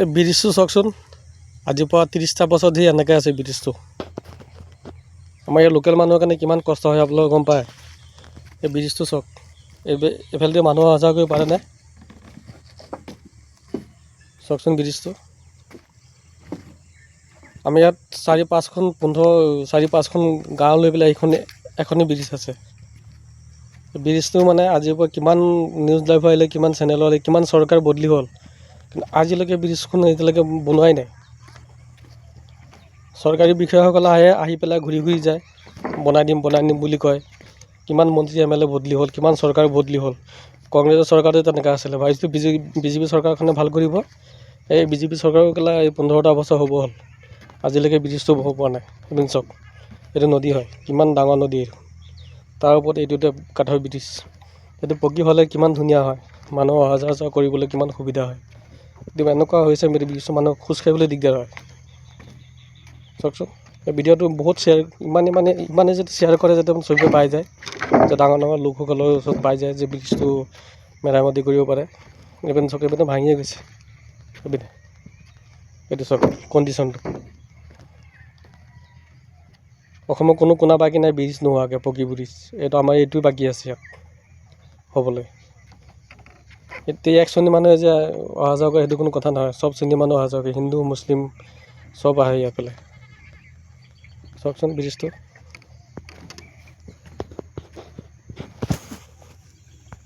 এই ব্ৰিজটো চাওকচোন, আজিৰ পৰা 30টা বছৰ ধৰি এনেকৈ আছে ব্ৰিজটো। আমাৰ ইয়াৰ লোকেল মানুহৰ কাৰণে কিমান কষ্ট হয় আপোনালোকে গম পায়। এই ব্ৰিজটো চাওক, এইফালেদি মানুহ অহা যোৱা কৰিব পাৰেনে? চাওকচোন ব্ৰিজটো। আমি ইয়াত 4-5খন গাঁও লৈ পেলাই এখনেই ব্ৰিজ আছে। ব্ৰিজটো মানে আজিৰ পৰা কিমান নিউজ লাইভ আহিলে, কিমান চেনেল আহিলে, কিমান চৰকাৰ বদলি হ'ল, কিন্তু আজিলৈকে ব্ৰিজখন এতিয়ালৈকে বনোৱাই নাই। চৰকাৰী বিষয়াসকল আহি পেলাই ঘূৰি যায়, বনাই দিম বুলি কয়। কিমান মন্ত্ৰী MLA বদলি হ'ল, কিমান চৰকাৰ বদলি হ'ল। কংগ্ৰেছৰ চৰকাৰটো তেনেকৈ আছিলে, ভাবিছোঁ বিজেপি চৰকাৰখনে ভাল কৰিব। এই বিজেপি চৰকাৰৰ এই 15টা বছৰ হ'ব হ'ল, আজিলৈকে ব্ৰিজটো হ'ব পৰা নাই। এইপিনে চাওক, এইটো নদী হয়, কিমান ডাঙৰ নদী। তাৰ ওপৰত এইটোতে কাঠৰ ব্ৰিজ। এইটো পকী হ'লে কিমান ধুনীয়া হয়, মানুহ অহা যোৱা কৰিবলৈ কিমান সুবিধা হয়। কিন্তু এনেকুৱা হৈছে ব্ৰিজটো, মানুহক খোজ কাঢ়িবলৈ দিগদাৰ হয়। চাওকচোন, এই ভিডিঅ'টো বহুত ইমানে যাতে শ্বেয়াৰ কৰে যাতে চবেই পাই যায়, যে ডাঙৰ লোকসকলৰ ওচৰত পাই যায় যে ব্ৰিজটো মেৰামতি কৰিব পাৰে। এইপিনে চাওক, এইপিনে ভাঙিয়ে গৈছে। এইটো চাওক কণ্ডিশ্যনটো। অসমৰ কোনো কোনা বাকী নাই ব্ৰিজ নোহোৱাকৈ, পকী ব্ৰিজ। এইটো আমাৰ এইটোৱে বাকী আছে ইয়াত হ'বলৈ। এতিয়া এক শ্ৰেণীৰ মানুহে যে অহা যোৱা কৰে সেইটো কোনো কথা নহয়, চব শ্ৰেণীৰ মানুহ অহা যোৱা কৰে, হিন্দু মুছলিম চব আহে ইয়াৰ ফালে। চাওকচোন ব্ৰিজটো।